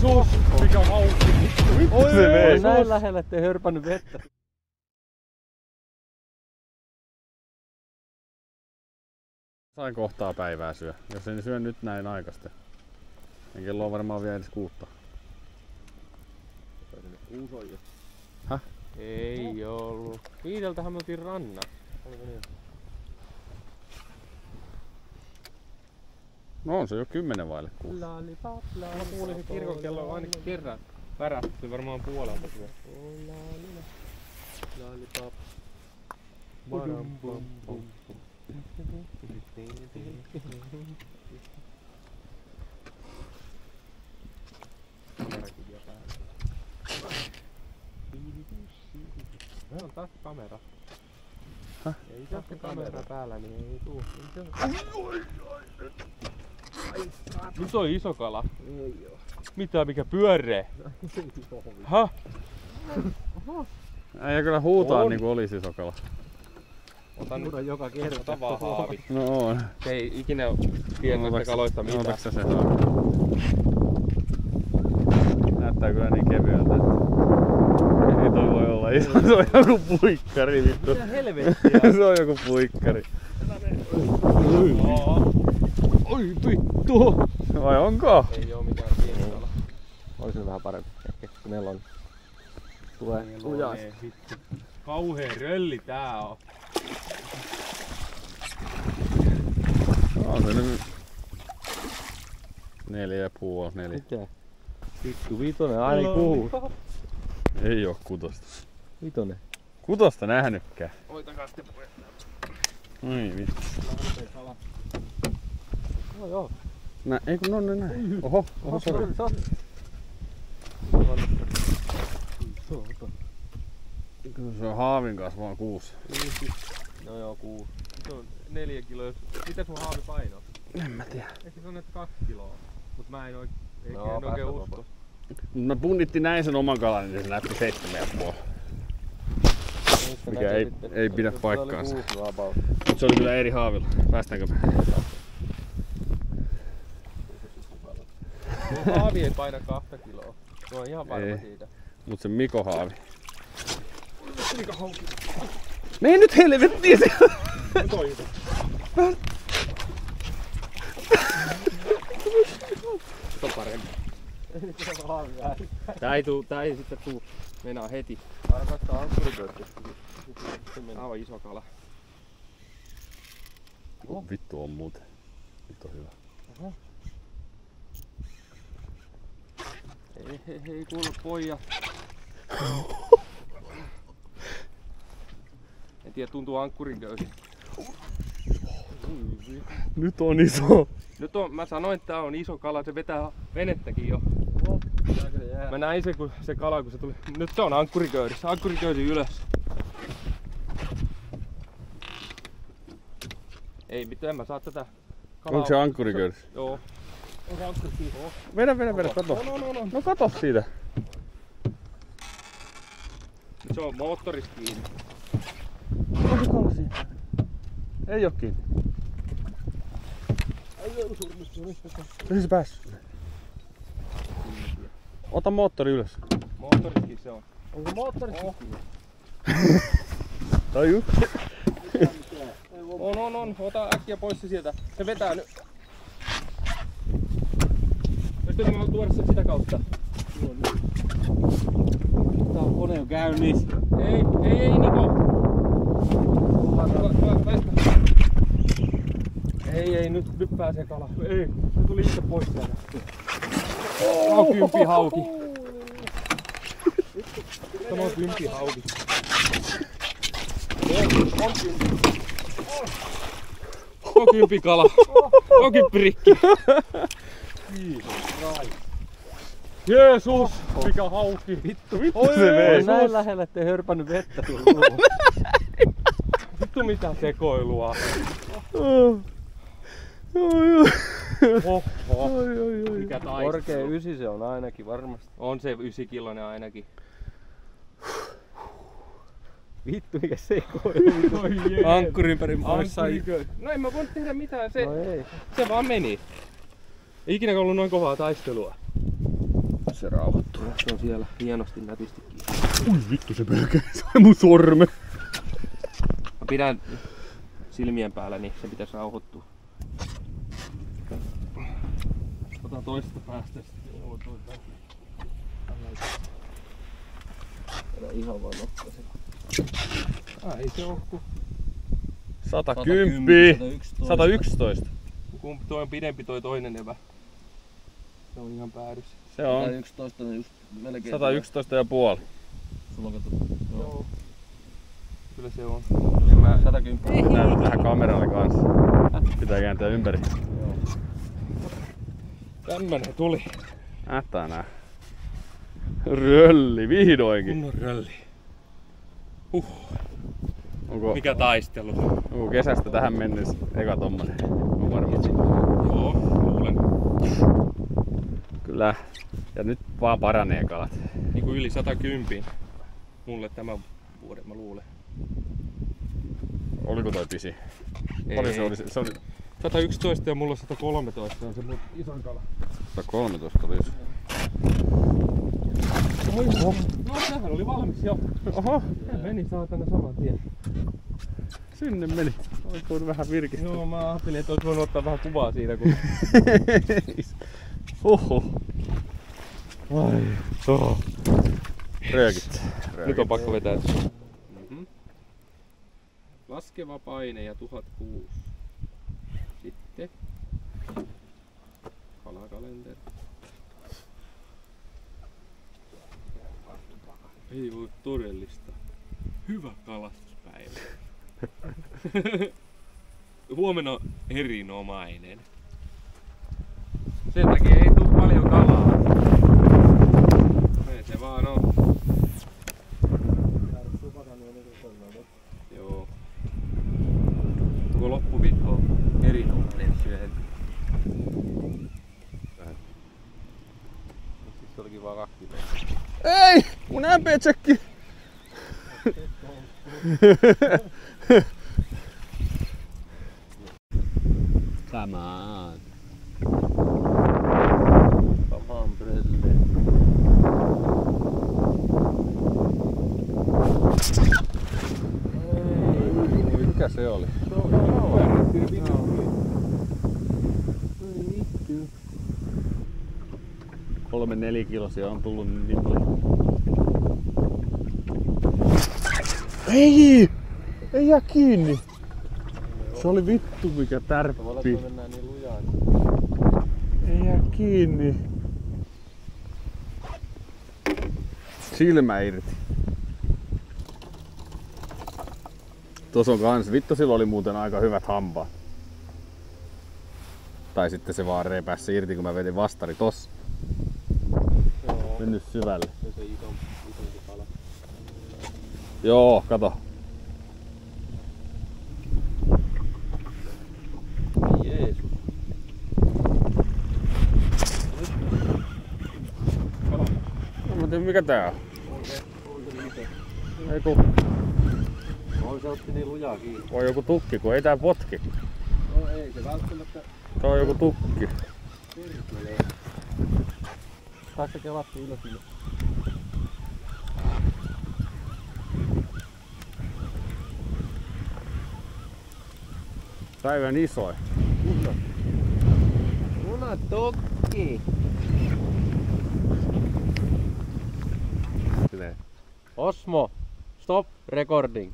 Jeesus! Mikä hauki! Oi, se vei. Näin lähellä, ettei hörpännyt vettä. Sain kohtaa päivää syö, jos en syö nyt näin aikaisesti. Ja kello on varmaan vielä edes 6. Häh? Ei ollut. 5:00 me oltiin rannassa. Oliko niin? No on se jo 10 vaille 6. Mä kuulin se kirkon kello ainakin kerran värähti varmaan puolelta syö. Lollipop. Badam bum bum. On taas kamera. Häh? Ei tässä kamera päällä, niin ei tuu. Nyt on iso kala. Ei oo. Mitä, mikä pyöree? Häh? Äijä kyllä huutaa On. niinku olisi iso kala. Otan joka kerta. ota vaan haavi. No on. Se ei ikinä tiennyt näistä kaloista mitään. Otatko sä sen haavi? Näyttää kyllä niin kevyeltä. Ei toi voi olla iso. Se on joku puikkari vittu. Mitä helvettiä? Se on joku puikkari. Oi vittu! Vai onko? Ei oo mikään pieni kala. Olisi vähän parempi. Ehkä kun melon tulee lujaa. Kauhea rölli tää on. On se nyt 4,5, 4. Mitä? Vittu, vitonen aina 6. Ei oo 6. Vitonen. 6 nähnytkään. Hoitakaa sitten pojat. Ai vittu. No joo. Ei kun on näin. Oho, sori. Kyllä se on haavin kanssa vaan 6. No joo, 6. Se on 4 kiloa. Mitä sun haavi painaa? En mä tiedä. Ehkä se on että 2 kiloa. Mut mä en No, oikein usko. Mä punnittiin näin sen oman kalan, niin se näytti 7,5. Mikä ei pidä paikkaansa. Mut se oli kyllä eri haavilla. Päästäänkö me? Mun haavi ei paina 2 kiloa. Mä oon ihan varma Ei. siitä. Mut se Mikon haavi. Mene nyt helvettiin siellä! Se on parempi. Tää ei sitten tuu. Meinaa heti. Arvastaa ankkuriköötti. Aivan iso kala. Vittu on muuten. Nyt on hyvä. Hei kuule pojat. En tiedä, tuntuu ankkurin köysi. Nyt on iso. Nyt on, mä sanoin, että tää on iso kala, se vetää venettäkin jo. Mä näin se, kun se kala, kun se tuli. Nyt se on ankkuriköydissä, ankkuriköysi ylös. Ei mitään, mä saa tätä kalaa. Onko se ankkuriköydissä? Joo. Onko ankkuri kiinni? Vedä, kato. No kato siitä. Nyt se on moottorista kiinni. Onko se kala siinä? Ei oo kiinni. Mihin se päässyt? Ota moottori ylös. Moottoristakin se on. Onko moottorista kiinni? Taju. On. Ota äkkiä pois se sieltä. Se vetää nyt. Pystytkö mä tuoda sen sitä kautta? Tää on kone on käynnissä. Ei Niko. Ei, nyt pääsee kala. Ei, se tuli itse pois sieltä. Tämä on kympihauki. Tämä on kympihauki. On kympikala. On kympirikki. Jeesus, mikä hauki. Vittu se vei. On näin lähellä, ettei hörpännyt vettä tuolla. Vittu mitä sekoilua. Oho. Mikä taistelu. Korkea 9 se on ainakin varmasti. On se 9-kiloinen ainakin. Vittu mikä sekoilu. Ankkuri ympäri maassa. No en mä voinut tehdä mitään, No ei. se vaan meni. Ei ikinä ollut noin kovaa taistelua. Se rauhoittuu. Se on siellä hienosti nätisti kiinni. Ui vittu se pelkää, sai mun sorme. Mä pidän silmien päällä, niin se pitäisi rauhoittua. Otan toista päästä sitten. Älä ihan vaan ottaa se. Ei se oo ku 110. 111. Kumpi toi on pidempi toi toinen evä. Se on ihan päädyssä. Se on 111 on just melkein. 111,5. Sulla kato. Joo. Kyllä se on. 110. Näytät vähän kameralle kanssa. Pitää kääntää ympäri. Tämmönen tuli. Ätänä. Rölli, vihdoinkin. Kunnon rölli. Onko, Mikä taistelu? onko kesästä tähän mennessä eka tommonen? On varmasti. Joo, luulen. Kyllä. Ja nyt vaan paranee kalat. Niinku yli 110. Mulle tämän vuoden mä luulen. Oliko toi pisi? Paljon se oli? Se oli 111 ja mulla 113 on se mun isoin kala. 113 oli se. No sehän oli valmis jo. Oho, Se meni saatana saman tien. sinne meni. Olis voinut vähän virkistää. Joo, mä ajattelin, että olis voinut ottaa vähän kuvaa siitä, kun... Oho. Ai. Oh. Röökit. Nyt on pakko vetää. Laskeva paine ja 1006. Sitten kalakalenteri. Ei voi todellista. Hyvä kalastuspäivä. Huomenna on erinomainen. Sen takia ei tuu paljon kalaa. Näin se vaan on. Joo. Koko loppuviikko on erinomainen syönti. Siis se olikin vaan 2 metriä. Ei! Mun MP-tsekki! Come on. Come on, Bradley. Mikä se oli? Se on kauheasti. 3-4 kilosia on tullut niin paljon. Ei! Ei jää kiinni! Se oli vittu mikä tärppi. Mennään niin lujaa. Ei jää kiinni. Silmä irti. Tuossa on kans, vittu sillä oli muuten aika hyvät hampaat. Tai sitten se vaan repäsi irti kun mä vedin vastari tossa. Joo. Mennyt syvälle. Se isompi kala. Joo, kato. Jeesus. Mä tiedä mikä tää on. Ei ku... On se otti niin lujaa kiinni. On joku tukki, kun ei tää potki. No ei se välttämättä. Tää on joku tukki. Taas se kelattu ylös. Päivän isoin. Muna tokki. Silleen. Osmo, stop recording.